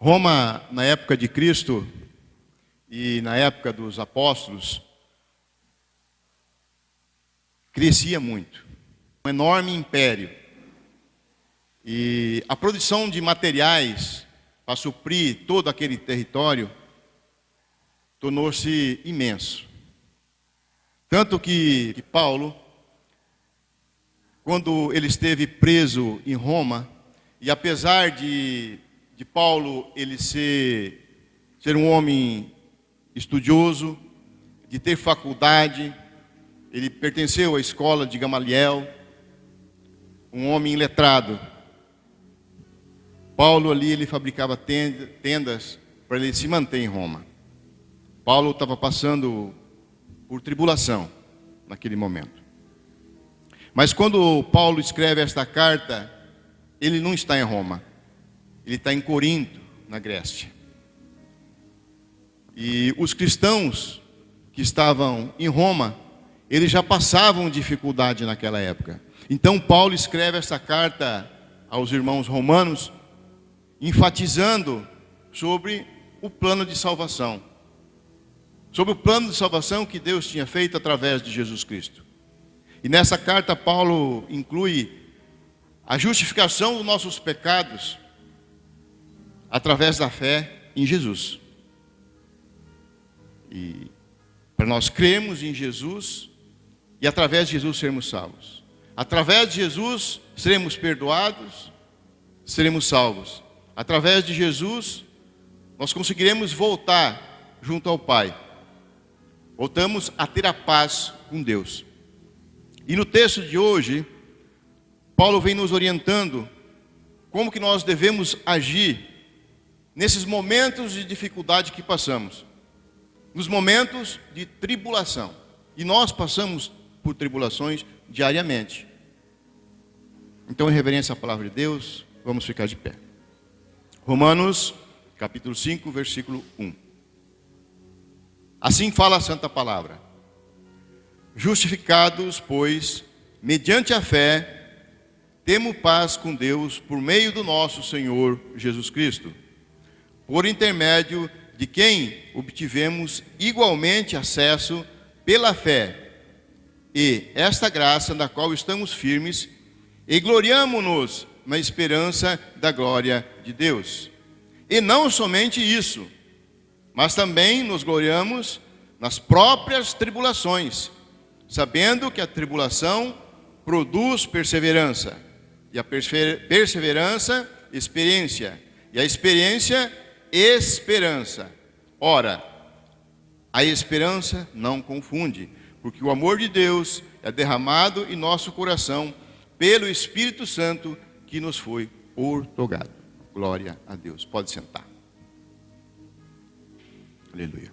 Roma, na época de Cristo e na época dos apóstolos, crescia muito. Um enorme império. E a produção de materiais para suprir todo aquele território tornou-se imenso. Tanto que Paulo, quando ele esteve preso em Roma, e apesar de Paulo ele ser um homem estudioso, de ter faculdade, ele pertenceu à escola de Gamaliel, um homem letrado. Paulo ali, ele fabricava tendas para ele se manter em Roma. Paulo estava passando por tribulação naquele momento. Mas quando Paulo escreve esta carta, ele não está em Roma. Ele está em Corinto, na Grécia. E os cristãos que estavam em Roma, eles já passavam dificuldade naquela época. Então Paulo escreve essa carta aos irmãos romanos, enfatizando sobre o plano de salvação. Sobre o plano de salvação que Deus tinha feito através de Jesus Cristo. E nessa carta Paulo inclui a justificação dos nossos pecados através da fé em Jesus. E para nós crermos em Jesus e através de Jesus sermos salvos. Através de Jesus seremos perdoados, seremos salvos. Através de Jesus nós conseguiremos voltar junto ao Pai. Voltamos a ter a paz com Deus. E no texto de hoje, Paulo vem nos orientando como que nós devemos agir nesses momentos de dificuldade que passamos. Nos momentos de tribulação. E nós passamos por tribulações diariamente. Então, em reverência à palavra de Deus, vamos ficar de pé. Romanos, capítulo 5, versículo 1. Assim fala a santa palavra. Justificados, pois, mediante a fé, temos paz com Deus por meio do nosso Senhor Jesus Cristo, por intermédio de quem obtivemos igualmente acesso pela fé, e esta graça na qual estamos firmes, e gloriamo-nos na esperança da glória de Deus. E não somente isso, mas também nos gloriamos nas próprias tribulações, sabendo que a tribulação produz perseverança, e a perseverança, experiência, e a experiência, esperança. Ora, a esperança não confunde, porque o amor de Deus é derramado em nosso coração pelo Espírito Santo que nos foi outorgado. Glória a Deus. Pode sentar. Aleluia.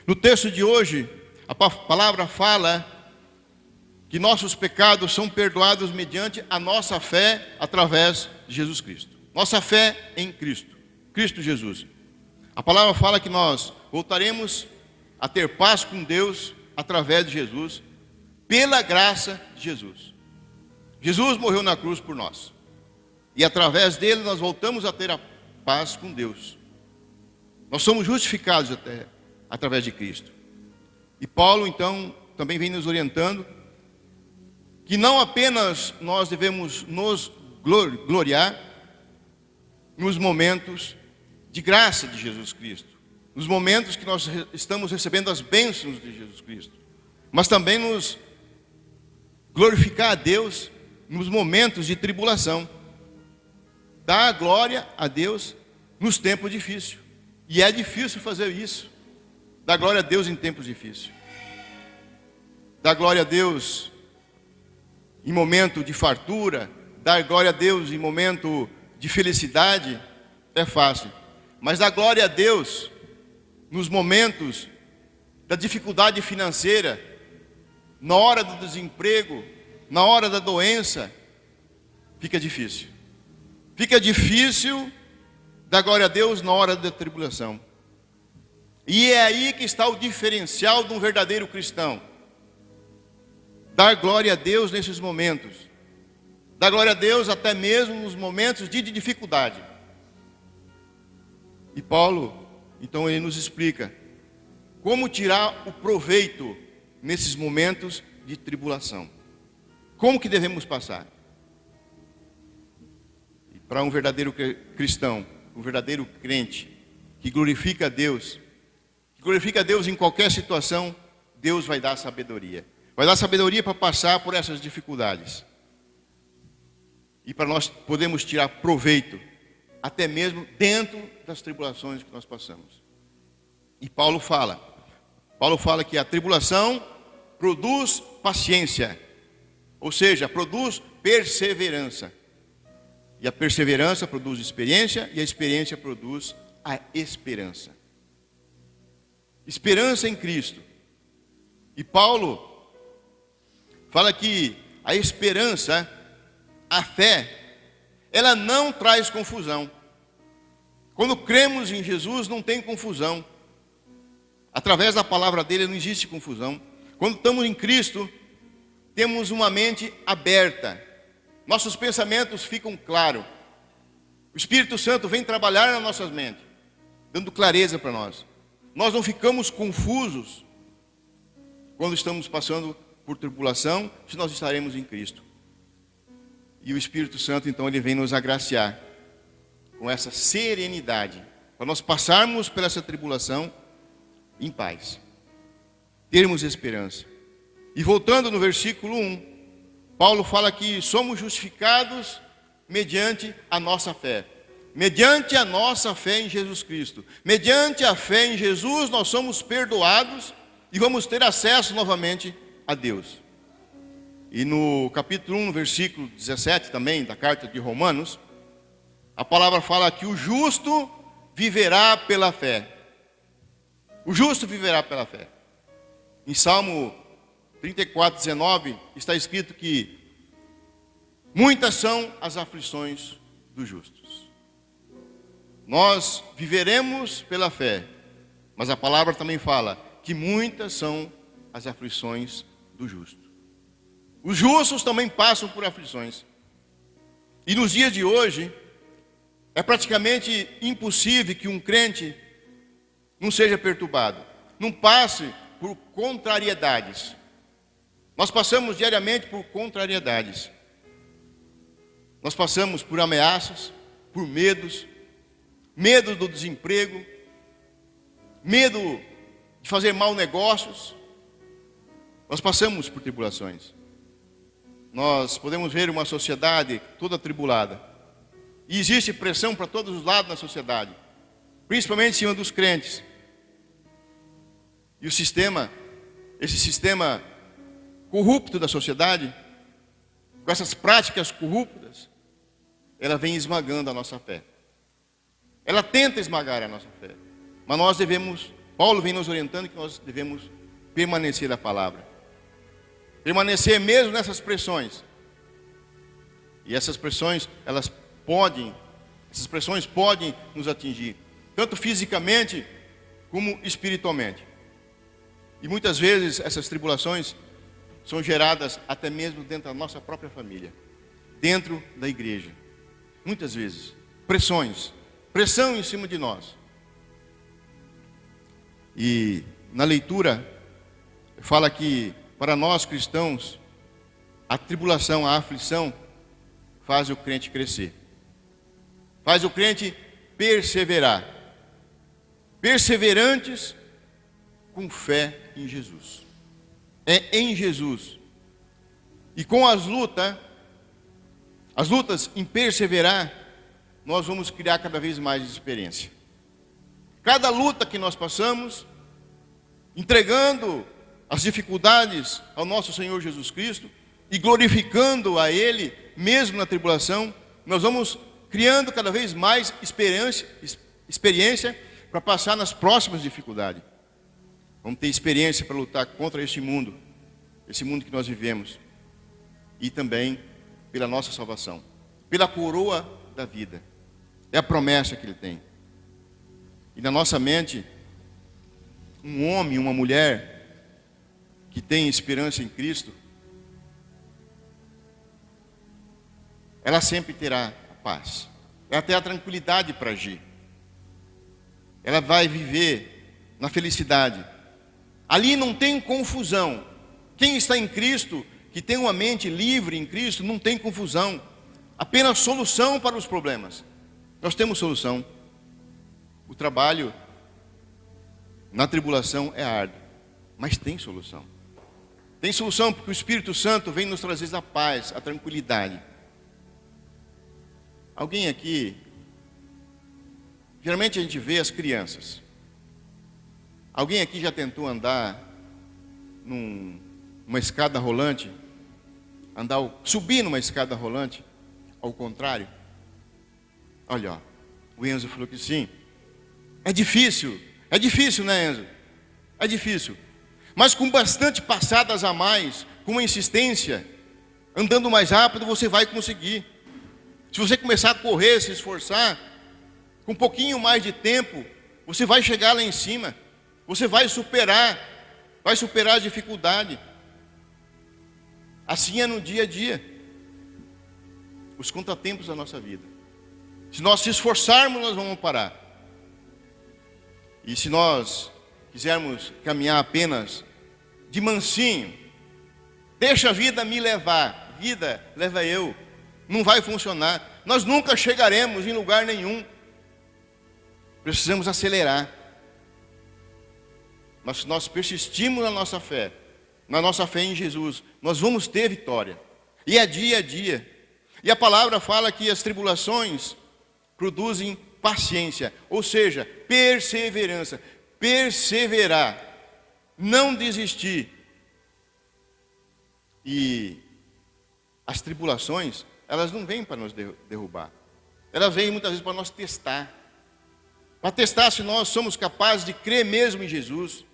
No texto de hoje, a palavra fala que nossos pecados são perdoados mediante a nossa fé através de Jesus Cristo. Nossa fé em Cristo, Cristo Jesus. A palavra fala que nós voltaremos a ter paz com Deus através de Jesus, pela graça de Jesus. Jesus morreu na cruz por nós. E através dele nós voltamos a ter a paz com Deus. Nós somos justificados através de Cristo. E Paulo, então, também vem nos orientando que não apenas nós devemos nos gloriar nos momentos de graça de Jesus Cristo, nos momentos que nós estamos recebendo as bênçãos de Jesus Cristo, mas também nos glorificar a Deus nos momentos de tribulação, dar glória a Deus nos tempos difíceis. E é difícil fazer isso, dar glória a Deus em tempos difíceis, dar glória a Deus em momento de fartura, dar glória a Deus em momento de felicidade, é fácil. Mas dar glória a Deus nos momentos da dificuldade financeira, na hora do desemprego, na hora da doença, fica difícil. Fica difícil dar glória a Deus na hora da tribulação. E é aí que está o diferencial de um verdadeiro cristão. Dar glória a Deus nesses momentos. Dar glória a Deus até mesmo nos momentos de dificuldade. E Paulo, então, ele nos explica como tirar o proveito nesses momentos de tribulação. Como que devemos passar? E para um verdadeiro cristão, um verdadeiro crente, que glorifica a Deus em qualquer situação, Deus vai dar sabedoria. Vai dar sabedoria para passar por essas dificuldades. E para nós podermos tirar proveito, até mesmo dentro das tribulações que nós passamos. E Paulo fala que a tribulação produz paciência, ou seja, produz perseverança. E a perseverança produz experiência, e a experiência produz a esperança. Esperança em Cristo. E Paulo fala que a esperança, a fé, ela não traz confusão. Quando cremos em Jesus, não tem confusão. Através da palavra dele não existe confusão. Quando estamos em Cristo, temos uma mente aberta. Nossos pensamentos ficam claros. O Espírito Santo vem trabalhar nas nossas mentes, dando clareza para nós. Nós não ficamos confusos quando estamos passando por tribulação, se nós estaremos em Cristo. E o Espírito Santo, então, ele vem nos agraciar com essa serenidade, para nós passarmos por essa tribulação em paz, termos esperança. E voltando no versículo 1, Paulo fala que somos justificados mediante a nossa fé. Mediante a nossa fé em Jesus Cristo. Mediante a fé em Jesus, nós somos perdoados e vamos ter acesso novamente a Deus. E no capítulo 1, no versículo 17 também, da carta de Romanos, a palavra fala que o justo viverá pela fé. O justo viverá pela fé. Em Salmo 34, 19, está escrito que muitas são as aflições dos justos. Nós viveremos pela fé, mas a palavra também fala que muitas são as aflições do justo. Os justos também passam por aflições. E nos dias de hoje, é praticamente impossível que um crente não seja perturbado, não passe por contrariedades. Nós passamos diariamente por contrariedades. Nós passamos por ameaças, por medos, medo do desemprego, medo de fazer maus negócios. Nós passamos por tribulações. Nós podemos ver uma sociedade toda atribulada. E existe pressão para todos os lados na sociedade, principalmente em cima dos crentes. E o sistema, esse sistema corrupto da sociedade, com essas práticas corruptas, ela vem esmagando a nossa fé. Ela tenta esmagar a nossa fé. Mas nós devemos, Paulo vem nos orientando que nós devemos permanecer na palavra. Permanecer mesmo nessas pressões. E essas pressões, essas pressões podem nos atingir, tanto fisicamente como espiritualmente. E muitas vezes essas tribulações são geradas até mesmo dentro da nossa própria família, dentro da igreja. Muitas vezes, pressão em cima de nós. E na leitura, fala que para nós cristãos, a tribulação, a aflição, faz o crente crescer. Faz o crente perseverar. Perseverantes com fé em Jesus. É em Jesus. E com as lutas em perseverar, nós vamos criar cada vez mais experiência. Cada luta que nós passamos, entregando as dificuldades ao nosso Senhor Jesus Cristo e glorificando a Ele, mesmo na tribulação, nós vamos criando cada vez mais experiência para passar nas próximas dificuldades. Vamos ter experiência para lutar contra esse mundo que nós vivemos, e também pela nossa salvação, pela coroa da vida. É a promessa que Ele tem. E na nossa mente, um homem, uma mulher que tem esperança em Cristo, ela sempre terá a paz, ela terá tranquilidade para agir. ela vai viver na felicidade. Ali não tem confusão. Quem está em Cristo, que tem uma mente livre em Cristo, não tem confusão. Apenas solução para os problemas. Nós temos solução. O trabalho na tribulação é árduo, mas tem solução. Tem solução porque o Espírito Santo vem nos trazer a paz, a tranquilidade. Alguém aqui, geralmente a gente vê as crianças. Alguém aqui já tentou andar numa escada rolante? Subir numa escada rolante, ao contrário? Olha, ó, o Enzo falou que sim. É difícil, né, Enzo? É difícil. Mas com bastante passadas a mais, com uma insistência, andando mais rápido, você vai conseguir. Se você começar a correr, se esforçar, com um pouquinho mais de tempo, você vai chegar lá em cima. Você vai superar a dificuldade. Assim é no dia a dia. Os contratempos da nossa vida. Se nós se esforçarmos, nós vamos parar. E se nós quisermos caminhar apenas de mansinho, deixa a vida me levar, vida leva eu, não vai funcionar. Nós nunca chegaremos em lugar nenhum. Precisamos acelerar. Mas se nós persistimos na nossa fé em Jesus, nós vamos ter vitória. E é dia a dia. E a palavra fala que as tribulações produzem paciência, ou seja, perseverança. Perseverar, não desistir. E as tribulações, elas não vêm para nos derrubar. Elas vêm muitas vezes para nos testar. Para testar se nós somos capazes de crer mesmo em Jesus.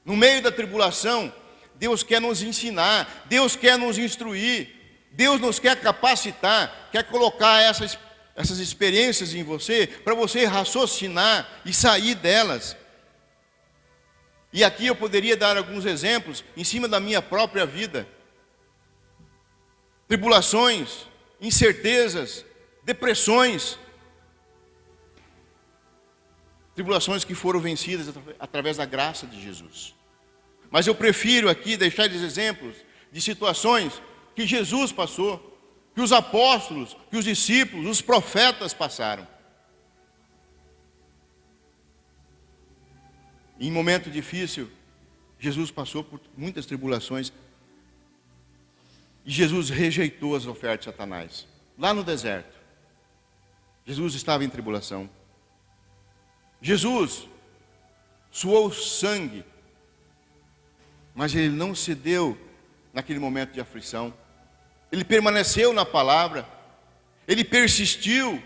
No meio da tribulação, Deus quer nos ensinar, Deus quer nos instruir, Deus nos quer capacitar, quer colocar essas experiências em você, para você raciocinar e sair delas. E aqui eu poderia dar alguns exemplos, em cima da minha própria vida. Tribulações, incertezas, depressões. Tribulações que foram vencidas através da graça de Jesus. Mas eu prefiro aqui deixar esses exemplos de situações que Jesus passou, que os apóstolos, que os discípulos, os profetas passaram. Em momento difícil, Jesus passou por muitas tribulações. E Jesus rejeitou as ofertas de Satanás. Lá no deserto, Jesus estava em tribulação. Jesus suou sangue, mas ele não cedeu naquele momento de aflição. Ele permaneceu na palavra, ele persistiu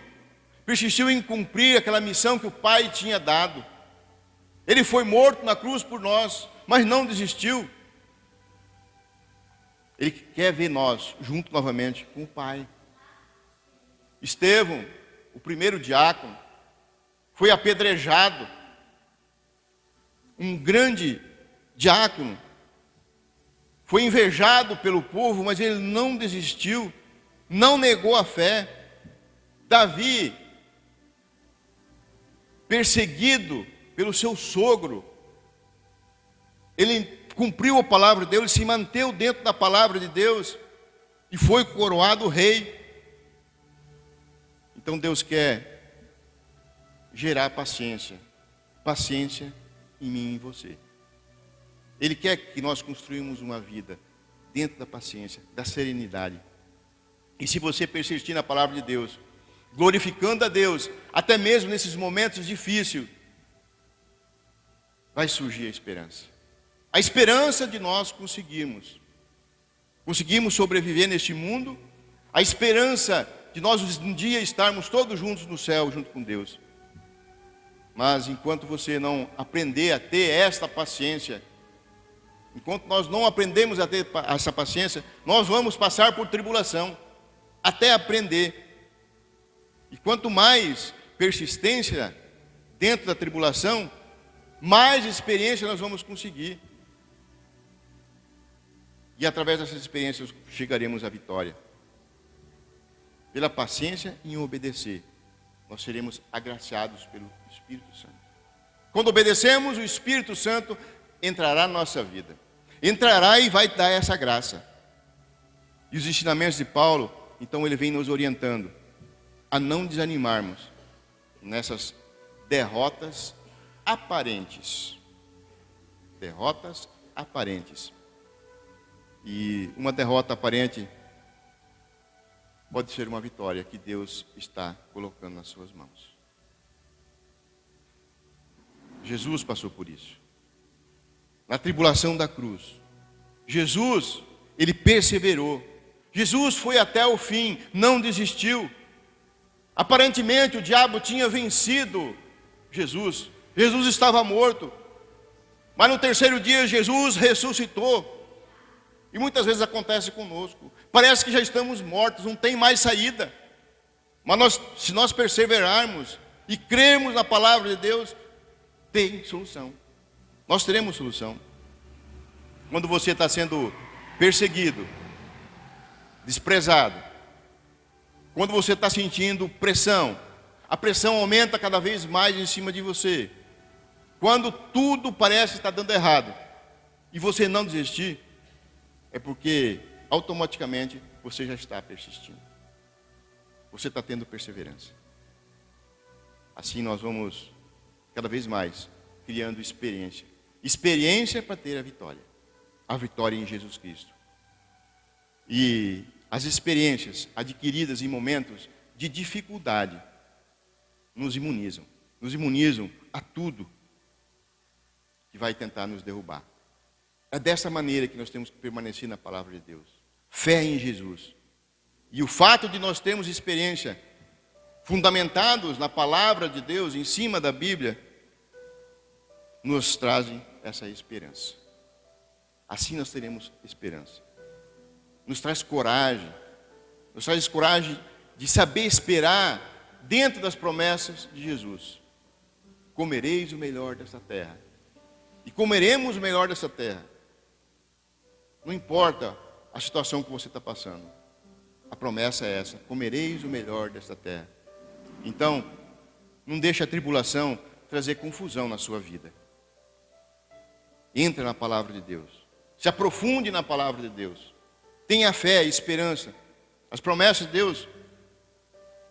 em cumprir aquela missão que o Pai tinha dado. Ele foi morto na cruz por nós, mas não desistiu. Ele quer ver nós juntos novamente com o Pai. Estevão, o primeiro diácono, foi apedrejado. Um grande diácono, foi invejado pelo povo, mas ele não desistiu, não negou a fé. Davi, perseguido pelo seu sogro, ele cumpriu a palavra de Deus, ele se manteve dentro da palavra de Deus e foi coroado rei. Então Deus quer gerar paciência em mim e em você. Ele quer que nós construímos uma vida dentro da paciência, da serenidade. E se você persistir na palavra de Deus, glorificando a Deus, até mesmo nesses momentos difíceis, vai surgir a esperança. A esperança de nós conseguirmos sobreviver neste mundo, a esperança de nós um dia estarmos todos juntos no céu, junto com Deus. Mas enquanto você não aprender a ter esta paciência, enquanto nós não aprendemos a ter essa paciência, nós vamos passar por tribulação, até aprender. E quanto mais persistência dentro da tribulação, mais experiência nós vamos conseguir. E através dessas experiências chegaremos à vitória. Pela paciência em obedecer, nós seremos agraciados pelo Espírito Santo. Quando obedecemos, o Espírito Santo entrará na nossa vida. Entrará e vai dar essa graça. E os ensinamentos de Paulo, então ele vem nos orientando a não desanimarmos nessas derrotas aparentes. Derrotas aparentes. E uma derrota aparente pode ser uma vitória que Deus está colocando nas suas mãos. Jesus passou por isso. Na tribulação da cruz. Jesus, ele perseverou. Jesus foi até o fim, não desistiu. Aparentemente o diabo tinha vencido Jesus. Jesus estava morto. Mas no terceiro dia Jesus ressuscitou. E muitas vezes acontece conosco. Parece que já estamos mortos, não tem mais saída. Mas se nós perseverarmos e crermos na palavra de Deus, tem solução. Nós teremos solução. Quando você está sendo perseguido, desprezado, quando você está sentindo pressão, a pressão aumenta cada vez mais em cima de você. Quando tudo parece estar dando errado e você não desistir, é porque automaticamente você já está persistindo. Você está tendo perseverança. Assim nós vamos cada vez mais criando experiência. Experiência para ter a vitória. A vitória em Jesus Cristo. E as experiências adquiridas em momentos de dificuldade nos imunizam. Nos imunizam a tudo que vai tentar nos derrubar. É dessa maneira que nós temos que permanecer na palavra de Deus. Fé em Jesus. E o fato de nós termos experiência fundamentados na palavra de Deus, em cima da Bíblia, nos trazem essa esperança. Assim nós teremos esperança. Nos traz coragem. Nos traz coragem de saber esperar dentro das promessas de Jesus. Comereis o melhor dessa terra. E comeremos o melhor dessa terra. Não importa a situação que você está passando. A promessa é essa. Comereis o melhor desta terra. Então, não deixe a tribulação trazer confusão na sua vida. Entre na palavra de Deus. Se aprofunde na palavra de Deus. Tenha fé e esperança. As promessas de Deus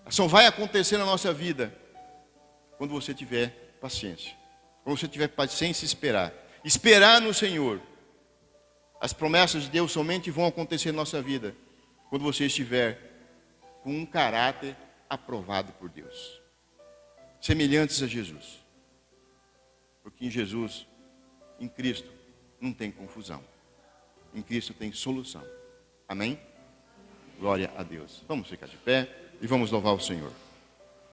só vai acontecer na nossa vida quando você tiver paciência. Quando você tiver paciência e esperar. Esperar no Senhor. As promessas de Deus somente vão acontecer na nossa vida quando você estiver com um caráter aprovado por Deus. Semelhantes a Jesus. Porque em Jesus, em Cristo, não tem confusão. Em Cristo tem solução. Amém? Glória a Deus. Vamos ficar de pé e vamos louvar o Senhor.